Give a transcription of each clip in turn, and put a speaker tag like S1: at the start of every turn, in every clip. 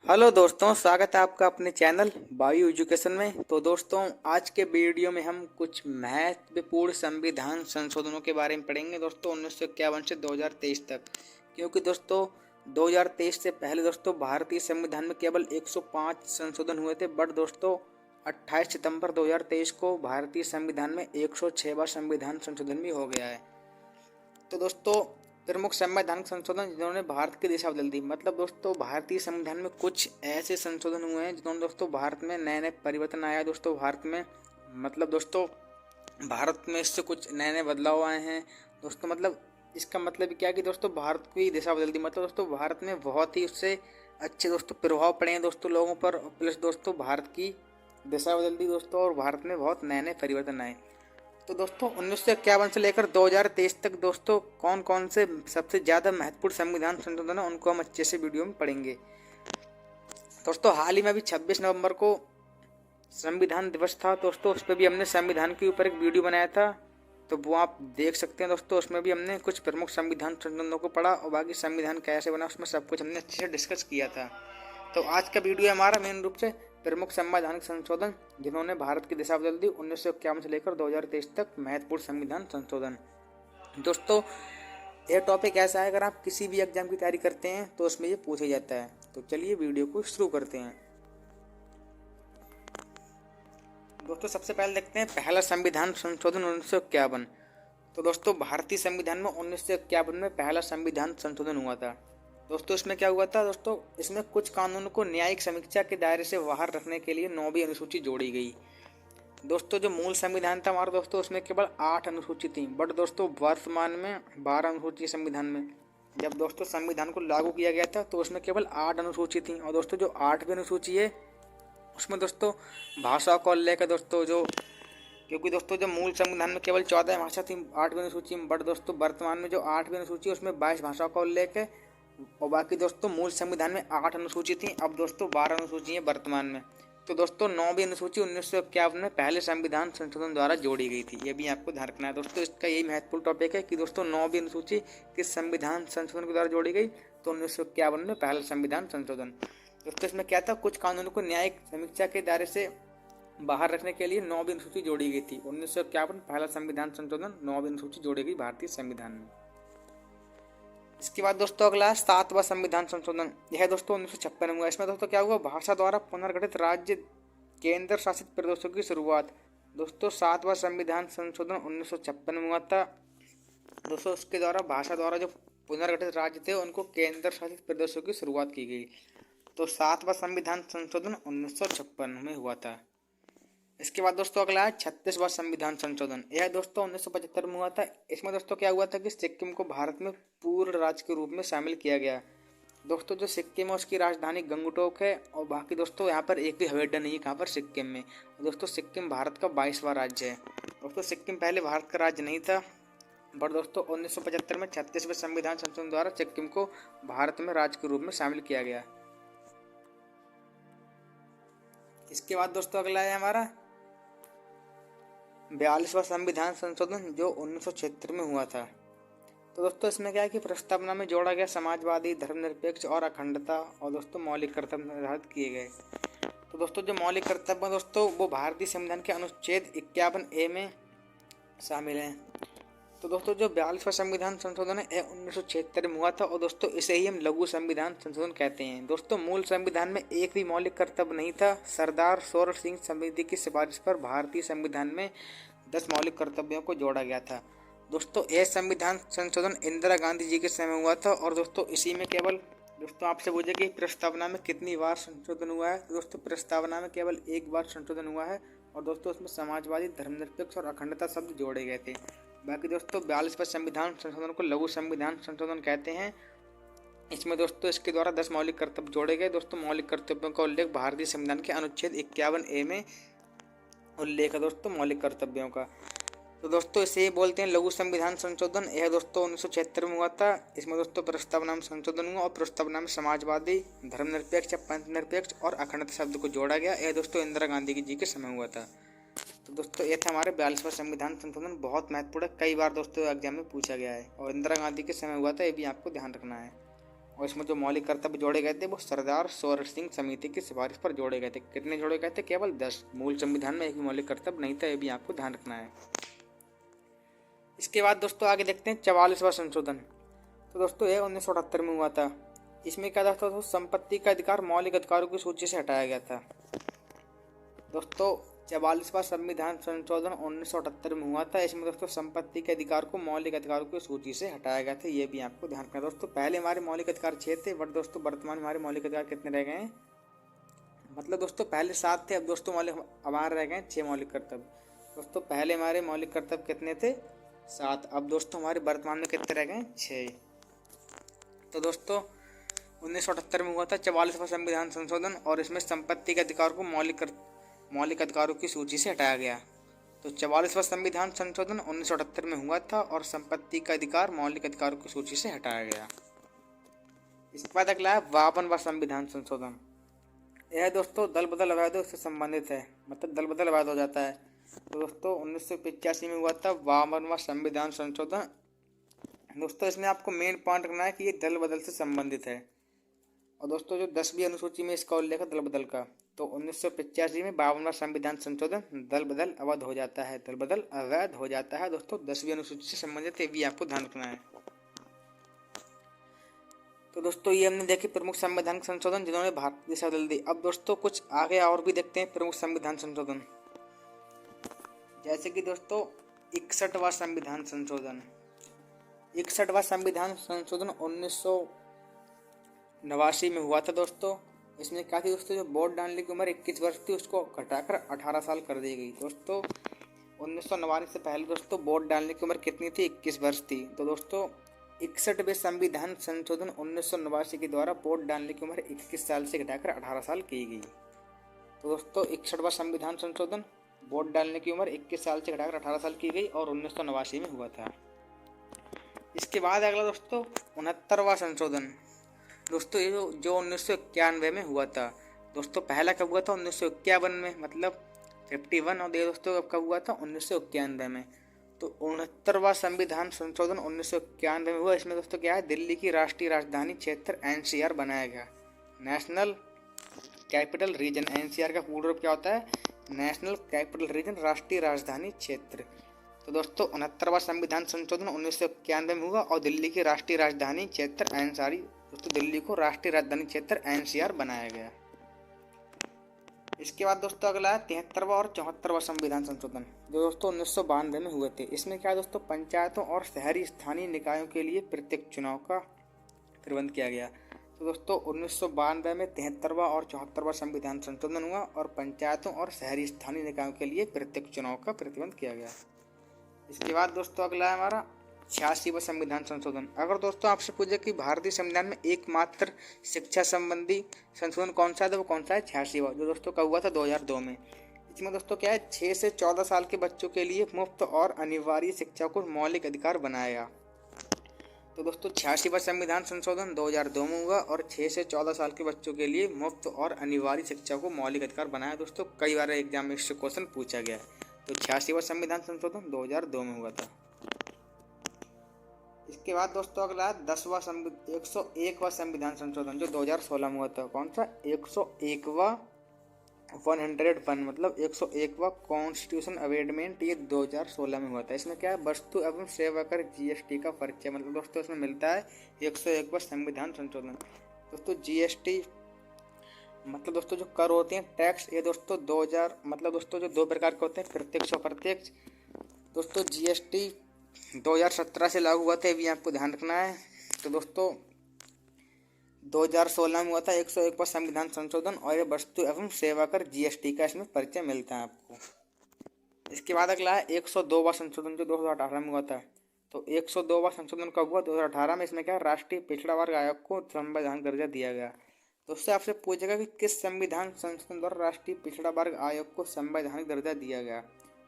S1: Hello दोस्तों, स्वागत है आपका अपने चैनल बायो एजुकेशन में। तो दोस्तों, आज के वीडियो में हम कुछ महत्वपूर्ण संविधान संशोधनों के बारे में पढ़ेंगे दोस्तों 1951 से 2023 तक। क्योंकि दोस्तों 2023 से पहले दोस्तों भारतीय संविधान में केवल 105 संशोधन हुए थे, बट दोस्तों 28 सितंबर 2023 को भारतीय संविधान में 106वां संविधान संशोधन भी हो गया है। तो दोस्तों प्रमुख संवैधानिक संशोधन जिन्होंने भारत की दिशा बदल दी, मतलब दोस्तों भारतीय संविधान में कुछ ऐसे संशोधन हुए हैं जिन्होंने दोस्तों भारत में नए नए परिवर्तन आया दोस्तों भारत में, मतलब दोस्तों भारत में इससे कुछ नए नए बदलाव आए हैं दोस्तों। मतलब इसका मतलब क्या है कि दोस्तों भारत की दिशा बदल दी, मतलब दोस्तों भारत में बहुत ही उससे अच्छे दोस्तों प्रभाव पड़े हैं दोस्तों लोगों पर, प्लस दोस्तों भारत की दिशा बदल दी दोस्तों और भारत में बहुत नए नए परिवर्तन आए। तो दोस्तों 1951 से लेकर 2023 तक दोस्तों कौन कौन से सबसे ज़्यादा महत्वपूर्ण संविधान संशोधन है उनको हम अच्छे से वीडियो में पढ़ेंगे दोस्तों। हाल ही में अभी 26 नवंबर को संविधान दिवस था दोस्तों, उस पर भी हमने संविधान के ऊपर एक वीडियो बनाया था, तो वो आप देख सकते हैं दोस्तों। उसमें भी हमने कुछ प्रमुख संविधान संशोधनों को पढ़ा और बाकी संविधान कैसे बना उसमें सब कुछ हमने अच्छे से डिस्कस किया था। तो आज का वीडियो हमारा मेन रूप से प्रमुख संवैधानिक संशोधन जिन्होंने भारत की दिशा बदल दी 1951 से लेकर 2023 तक महत्वपूर्ण संविधान संशोधन। दोस्तों यह टॉपिक ऐसा है, अगर आप किसी भी एग्जाम की तैयारी करते हैं तो उसमें ये पूछा जाता है। तो चलिए वीडियो को शुरू करते हैं दोस्तों। सबसे पहले देखते हैं पहला संविधान संशोधन 1951। तो दोस्तों भारतीय संविधान में 1951 में पहला संविधान संशोधन हुआ था दोस्तों। इसमें क्या हुआ था दोस्तों, इसमें कुछ कानूनों को न्यायिक समीक्षा के दायरे से बाहर रखने के लिए 9वीं अनुसूची जोड़ी गई दोस्तों। जो मूल संविधान था हमारा दोस्तों उसमें केवल 8 अनुसूची थी, बट दोस्तों वर्तमान में 12 अनुसूची संविधान में। जब दोस्तों संविधान को लागू किया गया था तो उसमें केवल 8 अनुसूची थी, और दोस्तों जो 8वीं अनुसूची है उसमें दोस्तों भाषा को लेकर दोस्तों जो, क्योंकि दोस्तों जब मूल संविधान में केवल 14 भाषा थी 8वीं अनुसूची में, बट दोस्तों वर्तमान में जो 8वीं अनुसूची है उसमें 22 भाषा को लेकर, और बाकी दोस्तों मूल संविधान में 8 अनुसूची थी, अब दोस्तों 12 अनुसूची है वर्तमान में। तो दोस्तों 9वीं अनुसूची 1951 में पहले संविधान संशोधन द्वारा जोड़ी गई थी, ये भी आपको ध्यान रखना है दोस्तों। इसका यही महत्वपूर्ण टॉपिक है कि दोस्तों 9वीं अनुसूची किस संविधान संशोधन के द्वारा जोड़ी गई, तो 1951 में पहला संविधान संशोधन दोस्तों। इसमें क्या था, कुछ कानूनों को न्यायिक समीक्षा के दायरे से बाहर रखने के लिए 9वीं अनुसूची जोड़ी गई थी। 1951 पहला संविधान संशोधन, 9वीं अनुसूची जोड़ी गई भारतीय संविधान में। इसके बाद दोस्तों अगला 7वां संविधान संशोधन, यह दोस्तों 1956 में हुआ। इसमें दोस्तों क्या हुआ, भाषा द्वारा पुनर्गठित राज्य केंद्र शासित प्रदेशों की शुरुआत दोस्तों। 7वां संविधान संशोधन 1956 में हुआ था दोस्तों। उसके द्वारा भाषा द्वारा जो पुनर्गठित राज्य थे उनको केंद्र शासित प्रदेशों की शुरुआत की गई। तो 7वां संविधान संशोधन 1956 में हुआ था। इसके बाद दोस्तों अगला है 36वां संविधान संशोधन, यह दोस्तों 1975 में हुआ था। इसमें दोस्तों क्या हुआ था कि सिक्किम को भारत में पूर्ण राज्य के रूप में शामिल किया गया दोस्तों। जो सिक्किम है उसकी राजधानी गंगटोक है, और बाकी दोस्तों यहाँ पर एक भी हवाई अड्डा नहीं है कहाँ पर, सिक्किम में। दोस्तों सिक्किम भारत का 22वां राज्य है दोस्तों। सिक्किम पहले भारत का राज्य नहीं था, बट दोस्तों 1975 में 36वें संविधान संशोधन द्वारा सिक्किम को भारत में राज्य के रूप में शामिल किया गया। इसके बाद दोस्तों अगला है हमारा 42वां संविधान संशोधन जो 1976 में हुआ था। तो दोस्तों इसमें क्या है कि प्रस्तावना में जोड़ा गया समाजवादी, धर्मनिरपेक्ष और अखंडता, और दोस्तों मौलिक कर्तव्य निर्धारित किए गए। तो दोस्तों जो मौलिक कर्तव्य दोस्तों वो भारतीय संविधान के अनुच्छेद 51A में शामिल हैं। तो दोस्तों जो 42वां संविधान संशोधन है 1976 में हुआ था, और दोस्तों इसे ही हम लघु संविधान संशोधन कहते हैं दोस्तों। मूल संविधान में एक भी मौलिक कर्तव्य नहीं था। सरदार सौर सिंह समिति की सिफारिश पर भारतीय संविधान में 10 मौलिक कर्तव्यों को जोड़ा गया था दोस्तों। यह संविधान संशोधन इंदिरा गांधी जी के समय हुआ था, और दोस्तों इसी में केवल दोस्तों आपसे पूछे कि प्रस्तावना में कितनी बार संशोधन हुआ है, तो दोस्तों प्रस्तावना में केवल एक बार संशोधन हुआ है, और दोस्तों उसमें समाजवादी, धर्मनिरपेक्ष और अखंडता शब्द जोड़े गए थे। बाकी दोस्तों 42वां संविधान संशोधन को लघु संविधान संशोधन कहते हैं। इसमें दोस्तों इसके द्वारा 10 मौलिक कर्तव्य जोड़े गए दोस्तों। मौलिक कर्तव्यों का उल्लेख भारतीय संविधान के अनुच्छेद 51A में उल्लेख है दोस्तों मौलिक कर्तव्यों का। तो दोस्तों इसे बोलते हैं लघु संविधान संशोधन। यह दोस्तों 1976 में हुआ था। इसमें दोस्तों प्रस्तावना में संशोधन हुआ, और प्रस्तावना में समाजवादी, धर्मनिरपेक्ष, पंथनिरपेक्ष और अखंडता शब्द को जोड़ा गया। यह दोस्तों इंदिरा गांधी जी के समय हुआ था। तो दोस्तों ये था हमारे 42वां संविधान संशोधन, बहुत महत्वपूर्ण है, कई बार दोस्तों एग्जाम में पूछा गया है, और इंदिरा गांधी के समय हुआ था, ये भी आपको ध्यान रखना है। और इसमें जो मौलिक कर्तव्य जोड़े गए थे वो सरदार सौर सिंह समिति की सिफारिश पर जोड़े गए थे। कितने जोड़े गए थे? केवल 10। मूल संविधान में एक भी मौलिक कर्तव्य नहीं था, ये भी आपको ध्यान रखना है। इसके बाद दोस्तों आगे देखते हैं 44वां संशोधन। तो दोस्तों ये 1978 में हुआ था। इसमें क्या था? तो संपत्ति का अधिकार मौलिक अधिकारों की सूची से हटाया गया था। दोस्तों 44वां संविधान संशोधन 1978 में हुआ था। इसमें दोस्तों संपत्ति के अधिकार को मौलिक अधिकारों की सूची से हटाया गया था, ये भी आपको ध्यान रखना है। दोस्तों पहले हमारे मौलिक अधिकार 6 थे, बट दोस्तों वर्तमान में हमारे मौलिक अधिकार कितने रह गए हैं? मतलब दोस्तों पहले 7 थे, अब दोस्तों हमारे रह गए हैं 6 मौलिक कर्तव्य। दोस्तों पहले हमारे मौलिक कर्तव्य कितने थे? 7। अब दोस्तों हमारे वर्तमान में कितने रह गए हैं? 6। तो दोस्तों 1978 में हुआ था 44वां संविधान संशोधन, और इसमें संपत्ति के अधिकार को मौलिक अधिकारों की सूची से हटाया गया। तो 44वां संविधान संशोधन 1978 में हुआ था और संपत्ति का अधिकार मौलिक अधिकारों की सूची से हटाया गया। इसके बाद अगला है 52वां संविधान संशोधन। यह दोस्तों दल बदल अवैधों से संबंधित है, मतलब दल बदल अवैध हो जाता है। तो दोस्तों 1985 में हुआ था 52वां संविधान संशोधन। दोस्तों इसमें आपको मेन पॉइंट रखना है कि ये दल बदल से संबंधित है। और दोस्तों जो 10वीं अनुसूची में इसका उल्लेख है दल बदल का, तो 1985 में 52वां संविधान संशोधन दल बदल अवैध हो जाता है, दल बदल अवैध हो जाता है। दोस्तों 10वीं अनुसूची से संबंधित है, भी आपको ध्यान रखना है। तो दोस्तों ये हमने देखे प्रमुख संवैधानिक संशोधन जिन्होंने भारत की दिशा बदल दी। अब दोस्तों कुछ आगे और भी देखते हैं प्रमुख संविधान संशोधन, जैसे कि दोस्तों 61वां संविधान संशोधन। 61वां संविधान संशोधन 1989 में हुआ था दोस्तों। इसमें क्या थी दोस्तों? जो वोट डालने की उम्र 21 वर्ष थी उसको घटाकर 18 साल कर दी गई। दोस्तों 1989 से पहले दोस्तों वोट डालने की उम्र कितनी थी? 21 वर्ष थी। तो दोस्तों 61वें संविधान संशोधन 1989 के द्वारा वोट डालने की उम्र 21 साल से घटाकर 18 साल की गई। तो दोस्तों 61वां संविधान संशोधन वोट डालने की उम्र 21 साल से घटाकर 18 साल की गई और 1989 में हुआ था। इसके बाद अगला दोस्तों 69वां संशोधन। दोस्तों ये जो 1991 में हुआ था। दोस्तों पहला कब हुआ था? 1951 में, मतलब 51। और ये दोस्तों कब हुआ था? 1991 में। तो 69वां संविधान संशोधन 1991 में हुआ। इसमें दोस्तों क्या है? दिल्ली की राष्ट्रीय राजधानी क्षेत्र NCR बनाया गया, नेशनल कैपिटल रीजन। NCR का पूर्ण रूप क्या होता है? नेशनल कैपिटल रीजन, राष्ट्रीय राजधानी क्षेत्र। तो दोस्तों 69वां संविधान संशोधन 1991 में हुआ और दिल्ली की राष्ट्रीय राजधानी क्षेत्र NCR, दोस्तों दिल्ली को राष्ट्रीय राजधानी क्षेत्र NCR बनाया गया। इसके बाद दोस्तों अगला है 73वां और 74वां संविधान संशोधन, जो दोस्तों 1992 में हुए थे। इसमें क्या दोस्तों? पंचायतों और शहरी स्थानीय निकायों के लिए प्रत्यक्ष चुनाव का प्रबंध किया गया। तो दोस्तों 1992 में 73वां और 74वां संविधान संशोधन हुआ और पंचायतों और शहरी स्थानीय निकायों के लिए प्रत्यक्ष चुनाव का प्रतिबंध किया गया। इसके बाद दोस्तों अगला है हमारा 86वां संविधान संशोधन। अगर दोस्तों आपसे पूछे कि भारतीय संविधान में एकमात्र शिक्षा संबंधी संशोधन कौन सा है, तो वो कौन सा है? 86वां, जो दोस्तों कब हुआ था? 2002 में। इसमें दोस्तों क्या है? 6 से 14 साल के बच्चों के लिए मुफ्त और अनिवार्य शिक्षा को मौलिक अधिकार बनाया। तो दोस्तों 86वां संविधान संशोधन 2002 में हुआ और 6 से 14 साल के बच्चों के लिए मुफ्त और अनिवार्य शिक्षा को मौलिक अधिकार बनाया। दोस्तों कई बार एग्जाम में इससे क्वेश्चन पूछा गया है। तो 86वां संविधान संशोधन 2002 में हुआ था। इसके बाद दोस्तों अगला 101वां संविधान संशोधन, जो 2016 में हुआ था। कौन सा? 101वां 101, मतलब 101वां कॉन्स्टिट्यूशन अमेंडमेंट, ये 2016 में हुआ था। इसमें क्या है? वस्तु एवं सेवा कर GST का परिचय, मतलब दोस्तों इसमें मिलता है 101वां संविधान संशोधन। दोस्तों GST मतलब दोस्तों जो कर होते हैं टैक्स, ये दोस्तों 2000 मतलब दोस्तों जो 2 प्रकार के होते हैं, प्रत्यक्ष और अप्रत्यक्ष। दोस्तों GST 2017 से लागू हुआ था, ये भी आपको ध्यान रखना है। तो दोस्तों 2016 में हुआ था 101वां संविधान संशोधन और ये वस्तु एवं सेवा कर GST का इसमें परिचय मिलता है आपको। इसके बाद अगला है 102वां संशोधन, जो 2018 में हुआ था। तो 102वां संशोधन कब हुआ? 2018 में। इसमें क्या है? राष्ट्रीय पिछड़ा वर्ग आयोग को संवैधानिक दर्जा दिया गया। दोस्तों आपसे पूछेगा कि किस संविधान संशोधन द्वारा राष्ट्रीय पिछड़ा वर्ग आयोग को संवैधानिक दर्जा दिया गया?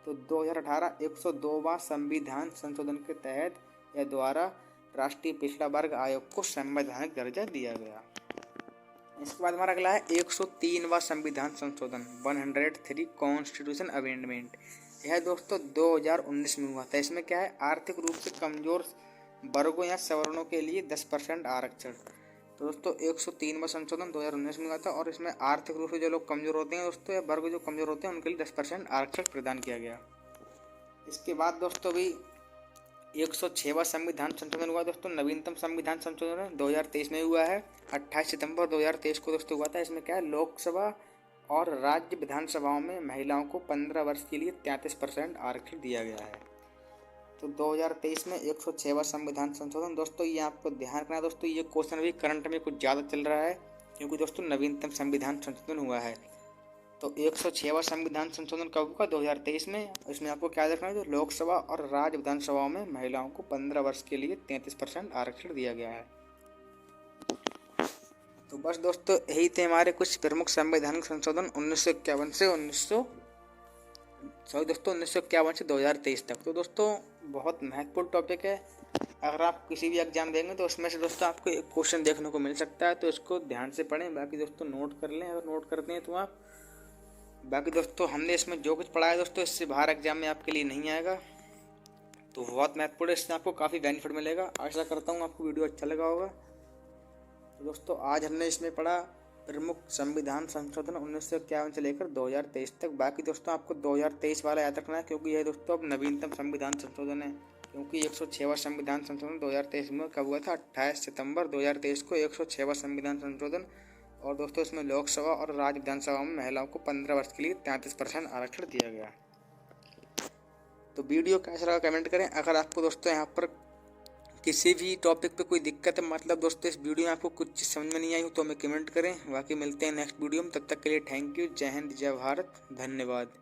S1: तो 2018 102वां संविधान संशोधन के तहत या द्वारा राष्ट्रीय पिछड़ा वर्ग आयोग को संवैधानिक दर्जा दिया गया। इसके बाद हमारा अगला है 103वां संविधान संशोधन 103 कॉन्स्टिट्यूशन अमेंडमेंट। यह दोस्तों 2019 में हुआ था। इसमें क्या है? आर्थिक रूप से कमजोर वर्गों या सवर्णों के लिए 10% आरक्षण। तो दोस्तों 103वां संशोधन 2019 में हुआ था और इसमें आर्थिक रूप से जो लोग कमज़ोर होते हैं दोस्तों, या वर्ग जो कमज़ोर होते हैं, उनके लिए 10% आरक्षण प्रदान किया गया। इसके बाद दोस्तों अभी 106वां संविधान संशोधन हुआ दोस्तों। नवीनतम संविधान संशोधन 2023 में हुआ है, 28 सितंबर 2023 को दोस्तों हुआ था। इसमें क्या है, लोकसभा और राज्य विधानसभाओं में महिलाओं को 15 वर्ष के लिए 33% आरक्षण दिया गया है। तो 2023 में 106वां संविधान संशोधन दोस्तों, ये आपको ध्यान रखना है दोस्तों, ये क्वेश्चन अभी करंट में कुछ ज़्यादा चल रहा है क्योंकि दोस्तों नवीनतम संविधान संशोधन हुआ है। तो 106वां संविधान संशोधन कब हुआ, 2023 में। इसमें आपको क्या देखना है, जो लोकसभा और राज्य विधानसभाओं में महिलाओं को 15 वर्ष के लिए 33% आरक्षण दिया गया है। तो बस दोस्तों यही थे हमारे कुछ प्रमुख संवैधानिक संशोधन 1951 से 1951 से 2023 तक। तो दोस्तों बहुत महत्वपूर्ण टॉपिक है। अगर आप किसी भी एग्जाम देंगे तो उसमें से दोस्तों आपको एक क्वेश्चन देखने को मिल सकता है, तो इसको ध्यान से पढ़ें। बाकी दोस्तों नोट कर लें, अगर नोट करते हैं तो आप। बाकी दोस्तों हमने इसमें जो कुछ पढ़ा है दोस्तों, इससे बाहर एग्जाम में आपके लिए नहीं आएगा, तो बहुत महत्वपूर्ण है। इससे आपको काफ़ी बेनिफिट मिलेगा। आशा करता हूँ आपको वीडियो अच्छा लगा होगा। तो दोस्तों आज हमने इसमें पढ़ा प्रमुख संविधान संशोधन 1951 से लेकर 2023 तक। बाकी दोस्तों आपको 2023 वाला याद रखना है क्योंकि यह दोस्तों अब नवीनतम संविधान संशोधन है। क्योंकि 106वां संविधान संशोधन 2023 में कब हुआ था, 28 सितंबर 2023 को 106वां संविधान संशोधन। और दोस्तों इसमें लोकसभा और राज्य विधानसभा में महिलाओं को 15 वर्ष के लिए 33% आरक्षण दिया गया। तो वीडियो कैसा लगा कमेंट करें। अगर आपको दोस्तों यहाँ पर किसी भी टॉपिक पे कोई दिक्कत है, मतलब दोस्तों इस वीडियो में आपको कुछ चीज़ समझ में नहीं आई हो, तो हमें कमेंट करें। बाकी मिलते हैं नेक्स्ट वीडियो में, तब तक के लिए थैंक यू। जय हिंद, जय भारत, धन्यवाद।